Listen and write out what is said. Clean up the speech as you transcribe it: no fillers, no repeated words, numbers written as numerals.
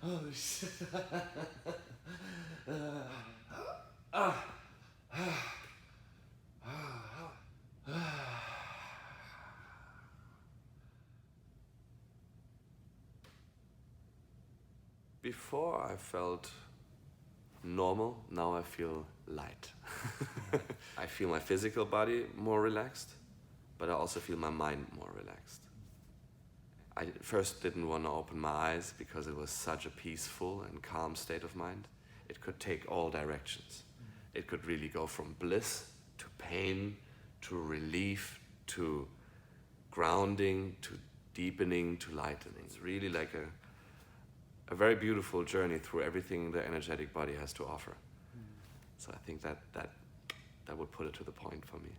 Oh shit. Before I felt normal, now I feel light. I feel my physical body more relaxed, but I also feel my mind more relaxed. I first didn't want to open my eyes because it was such a peaceful and calm state of mind. It could take all directions. It could really go from bliss to pain to relief to grounding to deepening to lightening. It's really like a very beautiful journey through everything the energetic body has to offer. So I think that would put it to the point for me.